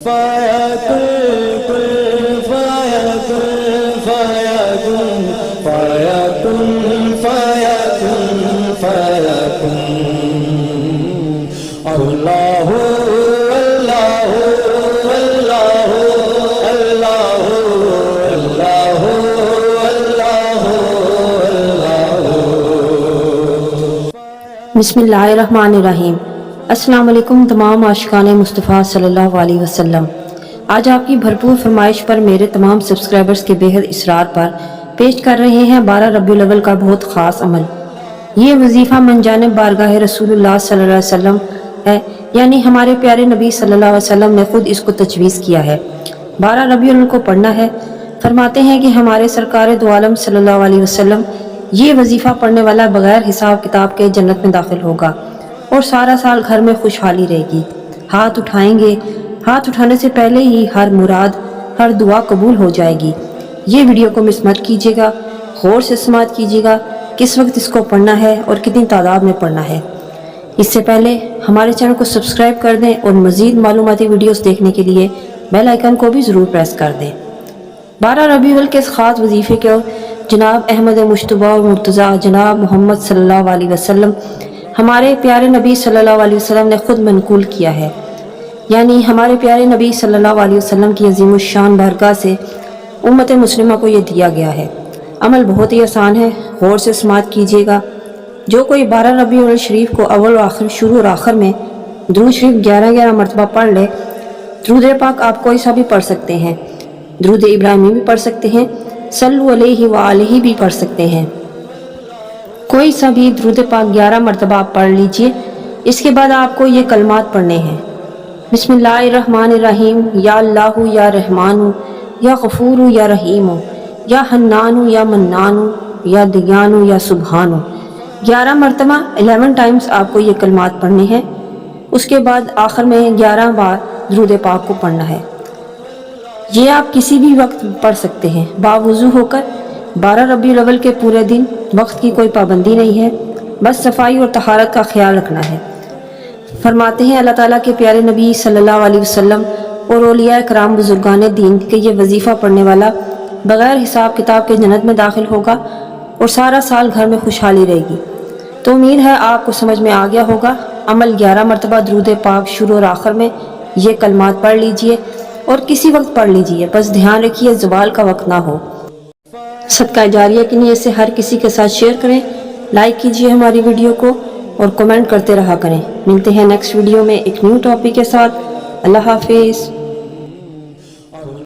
اللہ اللہ اللہ اللہ اللہ اللہ اللہ۔ بسم اللہ الرحمن الرحیم۔ السلام علیکم تمام عاشقان مصطفیٰ صلی اللہ علیہ وسلم۔ آج آپ کی بھرپور فرمائش پر میرے تمام سبسکرائبرز کے بے حد اصرار پر پیش کر رہے ہیں 12 ربیع الاول کا بہت خاص عمل۔ یہ وظیفہ من جانب بارگاہ رسول اللہ صلی اللہ علیہ وسلم ہے، یعنی ہمارے پیارے نبی صلی اللہ علیہ وسلم نے خود اس کو تجویز کیا ہے۔ 12 ربیع الاول کو پڑھنا ہے۔ فرماتے ہیں کہ ہمارے سرکار دو عالم صلی اللہ علیہ وسلم یہ وظیفہ پڑھنے والا بغیر حساب کتاب کے جنت میں داخل ہوگا اور سارا سال گھر میں خوشحالی رہے گی۔ ہاتھ اٹھائیں گے، ہاتھ اٹھانے سے پہلے ہی ہر مراد، ہر دعا قبول ہو جائے گی۔ یہ ویڈیو کو مس مت کیجیے گا، غور سے سماعت کیجیے گا کس وقت اس کو پڑھنا ہے اور کتنی تعداد میں پڑھنا ہے۔ اس سے پہلے ہمارے چینل کو سبسکرائب کر دیں اور مزید معلوماتی ویڈیوز دیکھنے کے لیے بیل آئیکن کو بھی ضرور پریس کر دیں۔ 12 ربیع الاول کے اس خاص وظیفے کو جناب احمد مجتبی اور مرتضیٰ جناب محمد صلی اللہ علیہ وسلم ہمارے پیارے نبی صلی اللہ علیہ وسلم نے خود منقول کیا ہے، یعنی ہمارے پیارے نبی صلی اللہ علیہ وسلم کی عظیم الشان بارگاہ سے امت مسلمہ کو یہ دیا گیا ہے۔ عمل بہت ہی آسان ہے، غور سے سماعت کیجیے گا۔ جو کوئی 12 ربیع الاول شریف کو اول و آخر، شروع اور آخر میں درود شریف 11 مرتبہ پڑھ لے، درود پاک آپ کوئی سا بھی پڑھ سکتے ہیں، درود ابراہیمی بھی پڑھ سکتے ہیں، صلو علیہ وآلہ بھی پڑھ سکتے ہیں، کوئی سا بھی درود پاک 11 مرتبہ آپ پڑھ لیجئے۔ اس کے بعد آپ کو یہ کلمات پڑھنے ہیں: بسم اللہ الرحمن الرحیم، یا اللہ یا رحمان یا غفور یا رحیم یا حنان یا منان یا دیان یا سبحان۔ 11 مرتبہ 11 ٹائمز آپ کو یہ کلمات پڑھنے ہیں۔ اس کے بعد آخر میں 11 بار درود پاک کو پڑھنا ہے۔ یہ آپ کسی بھی وقت پڑھ سکتے ہیں باوضو ہو کر۔ 12 ربیع الاول کے پورے دن وقت کی کوئی پابندی نہیں ہے، بس صفائی اور طہارت کا خیال رکھنا ہے۔ فرماتے ہیں اللہ تعالیٰ کے پیارے نبی صلی اللہ علیہ وسلم اور اولیاء کرام بزرگان دین کہ یہ وظیفہ پڑھنے والا بغیر حساب کتاب کے جنت میں داخل ہوگا اور سارا سال گھر میں خوشحالی رہے گی۔ تو امید ہے آپ کو سمجھ میں آ گیا ہوگا۔ عمل 11 مرتبہ درود پاک شروع اور آخر میں یہ کلمات پڑھ لیجئے اور کسی وقت پڑھ لیجئے، بس دھیان رکھیے زوال کا وقت نہ ہو۔ صدقہ جاریہ کی نیت سے ہر کسی کے ساتھ شیئر کریں، لائک کیجئے ہماری ویڈیو کو اور کمنٹ کرتے رہا کریں۔ ملتے ہیں نیکسٹ ویڈیو میں ایک نیو ٹاپک کے ساتھ۔ اللہ حافظ۔